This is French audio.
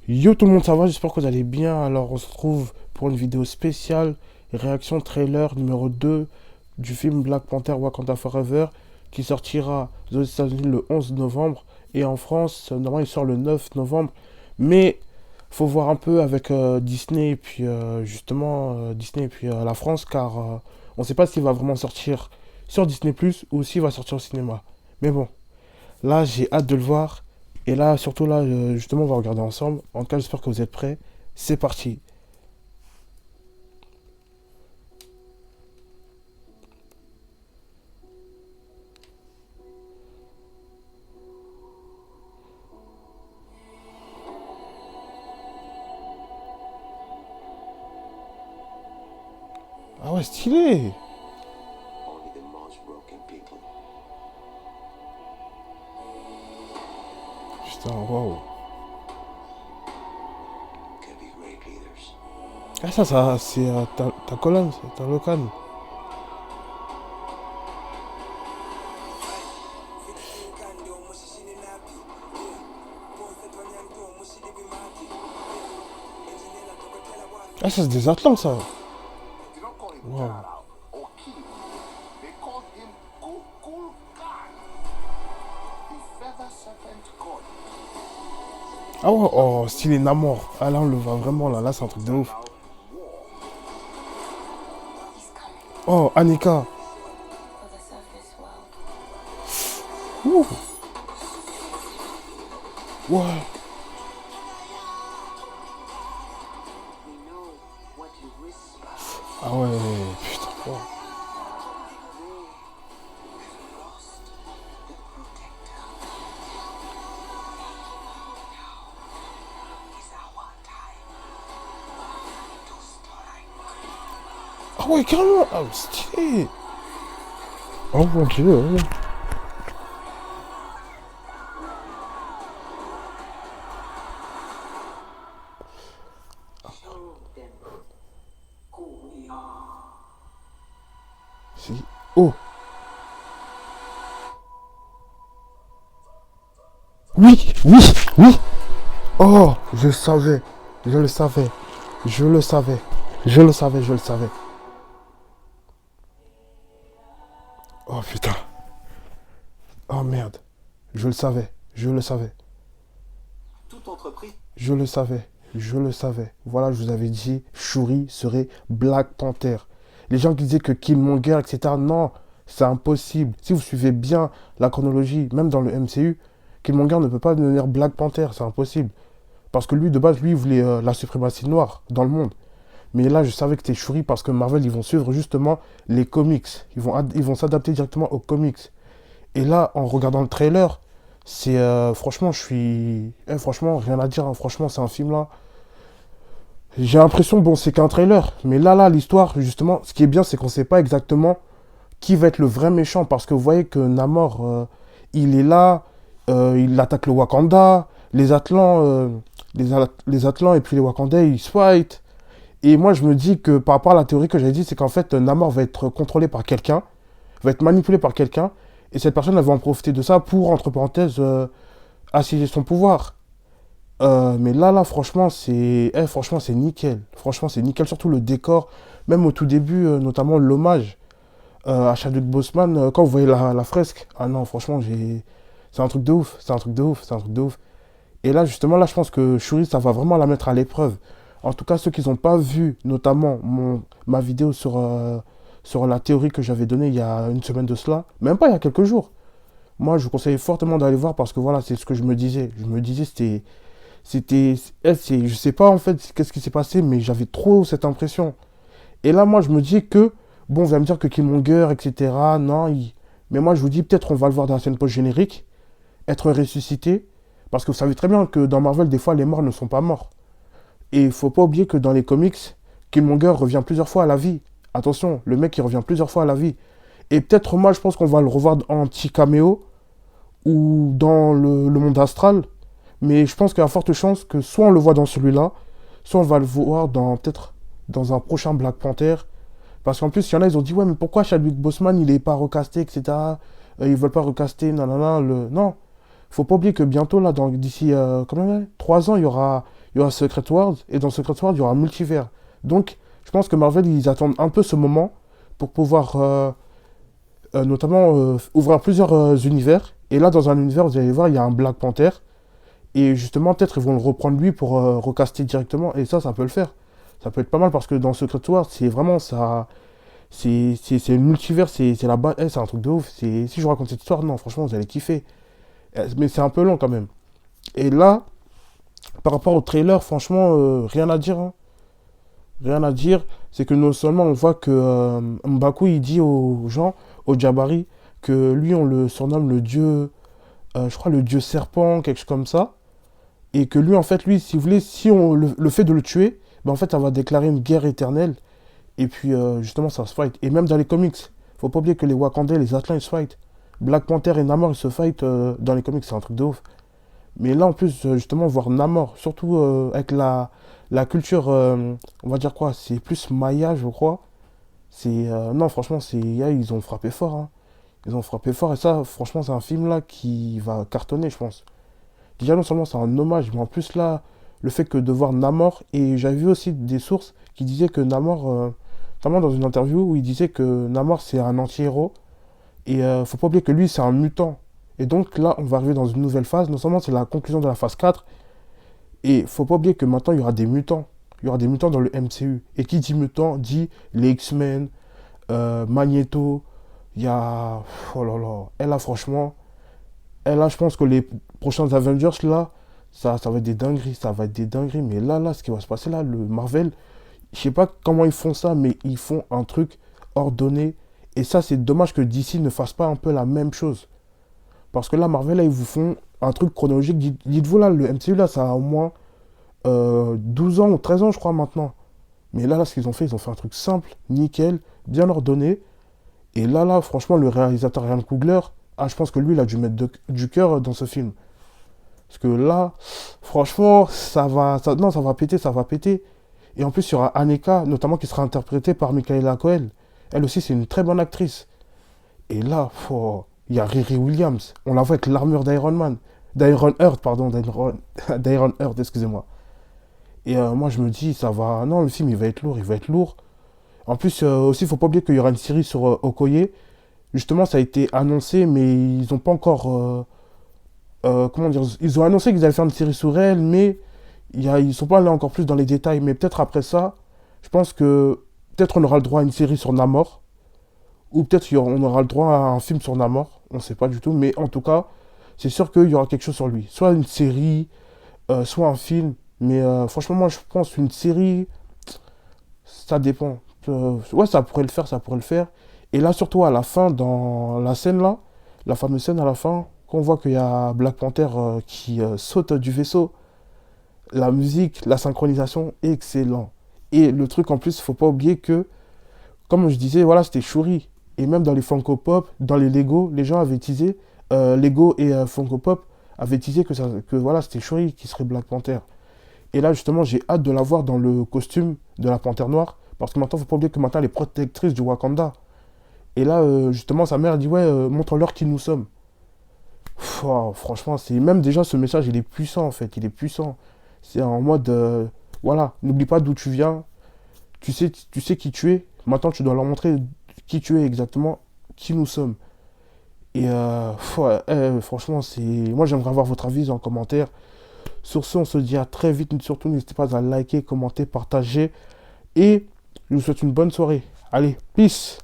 Yo tout le monde, ça va? J'espère que vous allez bien. Alors on se retrouve pour une vidéo spéciale, réaction trailer numéro 2 du film Black Panther Wakanda Forever qui sortira aux États-Unis le 11 novembre et en France, normalement il sort le 9 novembre. Mais faut voir un peu avec Disney et puis Disney et puis la France car on ne sait pas s'il va vraiment sortir sur Disney Plus ou s'il va sortir au cinéma. Mais bon, là, j'ai hâte de le voir. Et là, surtout là, justement, on va regarder ensemble. En tout cas, j'espère que vous êtes prêts. C'est parti. Ah ouais, stylé. Only the most broken people. Putain, waouh. Can be great leaders. Ah ça, c'est ta colonne, c'est ta locane. Ah ça, c'est des Atlants, ça. They don't call him Waouh. Jara or King. They call him Kukulkan, the feather serpent god. Ah ouais, oh, stylé Namor. Ah là, on le voit vraiment, là. Là, c'est un truc de ouf. About war. Oh, Annika. For the surface world. Ouh. Ouais. We know what you whisper. Ah ouais, putain. Oh. Lost the protector. Now is our time to strike. Ah ouais, carrément. Ah, stylé. Oh mon dieu. Ouais. Show them who we are. Si. Oh. Oui, oui, oui. Oh, je le savais. Je le savais. Je le savais. Je le savais, je le savais. Oh putain. Oh merde. Je le savais. Je le savais. Toute entreprise. Je le savais. Je le savais. Voilà, je vous avais dit, Shuri serait Black Panther. Les gens qui disaient que Killmonger, etc. Non, c'est impossible. Si vous suivez bien la chronologie, même dans le MCU, Killmonger ne peut pas devenir Black Panther. C'est impossible. Parce que lui, de base, lui, il voulait la suprématie noire dans le monde. Mais là, je savais que c'était Shuri parce que Marvel, ils vont suivre justement les comics. Ils vont s'adapter directement aux comics. Et là, en regardant le trailer, c'est franchement, je suis. Franchement, rien à dire, hein. Franchement, c'est un film là. J'ai l'impression, bon, c'est qu'un trailer. Mais là, l'histoire, justement, ce qui est bien, c'est qu'on sait pas exactement qui va être le vrai méchant. Parce que vous voyez que Namor, il est là, il attaque le Wakanda. Les Atlants, les Atlants et puis les Wakandais, ils se fight. Et moi, je me dis que par rapport à la théorie que j'avais dit, c'est qu'en fait, Namor va être contrôlé par quelqu'un, va être manipulé par quelqu'un, et cette personne, elle va en profiter de ça pour, entre parenthèses, assiéger son pouvoir. Mais là, franchement, franchement, c'est nickel. Franchement, c'est nickel, surtout le décor. Même au tout début, notamment l'hommage à Chadwick Boseman, quand vous voyez la fresque. Ah non, franchement, c'est un truc de ouf, c'est un truc de ouf, c'est un truc de ouf. Et là, justement, là, je pense que Shuri, ça va vraiment la mettre à l'épreuve. En tout cas, ceux qui n'ont pas vu, notamment ma vidéo sur la théorie que j'avais donnée il y a une semaine de cela, même pas il y a quelques jours. Moi, je vous conseille fortement d'aller voir parce que voilà, c'est ce que je me disais. Je me disais, je sais pas en fait qu'est-ce qui s'est passé, mais j'avais trop cette impression. Et là, moi, je me dis que, bon, vous allez me dire que Killmonger, etc., non, mais moi, je vous dis, peut-être on va le voir dans la scène post-générique, être ressuscité, parce que vous savez très bien que dans Marvel, des fois, les morts ne sont pas morts. Et il faut pas oublier que dans les comics, Killmonger revient plusieurs fois à la vie. Attention, le mec, il revient plusieurs fois à la vie. Et peut-être, moi, je pense qu'on va le revoir en petit caméo, ou dans le monde astral, mais je pense qu'il y a forte chance que soit on le voit dans celui-là, soit on va le voir dans peut-être dans un prochain Black Panther. Parce qu'en plus, il y en a, ils ont dit, ouais, mais pourquoi Chadwick Boseman, il est pas recasté, etc. Ils veulent pas recaster, nanana, le... Non, faut pas oublier que bientôt, là, d'ici quand même 3 ans, il y il y aura Secret Wars, et dans Secret Wars, il y aura un multivers. Donc, je pense que Marvel, ils attendent un peu ce moment pour pouvoir notamment ouvrir plusieurs univers. Et là, dans un univers, vous allez voir, il y a un Black Panther. Et justement, peut-être ils vont le reprendre lui pour recaster directement. Et ça peut le faire. Ça peut être pas mal parce que dans Secret Wars, c'est vraiment ça. C'est le multivers, c'est la base. C'est un truc de ouf. Si je vous raconte cette histoire, non, franchement, vous allez kiffer. Mais c'est un peu long quand même. Et là, par rapport au trailer, franchement, rien à dire, hein. Rien à dire. C'est que non seulement on voit que M'Baku, il dit aux gens, aux Jabari, que lui, on le surnomme le dieu, je crois le dieu serpent, quelque chose comme ça. Et que lui, en fait, lui, si vous voulez, si on le fait de le tuer, ben en fait, ça va déclarer une guerre éternelle. Et puis, justement, ça se fight. Et même dans les comics, faut pas oublier que les Wakandais, les Atlas, ils se fight. Black Panther et Namor, ils se fight dans les comics, c'est un truc de ouf. Mais là, en plus, justement, voir Namor, surtout avec la culture, on va dire quoi, c'est plus Maya, je crois. Non, franchement, ils ont frappé fort, hein. Ils ont frappé fort, et ça, franchement, c'est un film là qui va cartonner, je pense. Déjà, non seulement c'est un hommage, mais en plus là, le fait que de voir Namor, et j'avais vu aussi des sources qui disaient que Namor, notamment dans une interview où il disait que Namor c'est un anti-héros, et faut pas oublier que lui c'est un mutant. Et donc là, on va arriver dans une nouvelle phase, non seulement c'est la conclusion de la phase 4, et faut pas oublier que maintenant il y aura des mutants. Il y aura des mutants dans le MCU. Et qui dit mutant dit les X-Men, Magneto, il y a... Oh là là, et là franchement, et là je pense que les prochains Avengers là, ça va être des dingueries, ça va être des dingueries. Mais là, ce qui va se passer là, le Marvel, je sais pas comment ils font ça, mais ils font un truc ordonné. Et ça, c'est dommage que DC ne fasse pas un peu la même chose. Parce que là, Marvel, là, ils vous font un truc chronologique. Dites-vous là, le MCU là, ça a au moins 12 ans ou 13 ans, je crois, maintenant. Mais là, ce qu'ils ont fait, ils ont fait un truc simple, nickel, bien ordonné. Et là, franchement, le réalisateur Ryan Coogler, je pense que lui, il a dû mettre du cœur dans ce film. Parce que là, franchement, non, ça va péter, ça va péter. Et en plus, il y aura Aneka, notamment, qui sera interprétée par Michaela Coel. Elle aussi, c'est une très bonne actrice. Et là, il y a Riri Williams. On la voit avec l'armure d'Iron Man. D'Iron Heart, pardon. D'Iron Heart, excusez-moi. Et moi, je me dis, ça va... Non, le film, il va être lourd, il va être lourd. En plus, aussi, il ne faut pas oublier qu'il y aura une série sur Okoye. Justement, ça a été annoncé, mais ils n'ont pas encore... comment dire, ils ont annoncé qu'ils allaient faire une série sur elle, mais ils sont pas allés encore plus dans les détails. Mais peut-être après ça, je pense que peut-être on aura le droit à une série sur Namor, ou peut-être on aura le droit à un film sur Namor, on ne sait pas du tout. Mais en tout cas, c'est sûr qu'il y aura quelque chose sur lui. Soit une série, soit un film. Mais franchement, moi je pense une série, ça dépend. Ouais, ça pourrait le faire, ça pourrait le faire. Et là, surtout à la fin, dans la scène là, la fameuse scène à la fin, quand on voit qu'il y a Black Panther qui saute du vaisseau, la musique, la synchronisation, excellent. Et le truc en plus, il faut pas oublier que, comme je disais, voilà, c'était Shuri. Et même dans les Funko Pop, dans les Lego, les gens avaient teasé, Lego et Funko Pop avaient teasé que voilà, c'était Shuri qui serait Black Panther. Et là, justement, j'ai hâte de la voir dans le costume de la Panthère Noire, parce que maintenant, il faut pas oublier que maintenant, elle est protectrice du Wakanda. Et là, justement, sa mère dit, ouais, montre-leur qui nous sommes. Franchement, c'est même déjà ce message, il est puissant en fait, il est puissant. C'est en mode, voilà, n'oublie pas d'où tu viens, tu sais qui tu es, maintenant tu dois leur montrer qui tu es exactement, qui nous sommes. Et franchement, moi j'aimerais avoir votre avis en commentaire. Sur ce, on se dit à très vite, surtout n'hésitez pas à liker, commenter, partager, et je vous souhaite une bonne soirée. Allez, peace!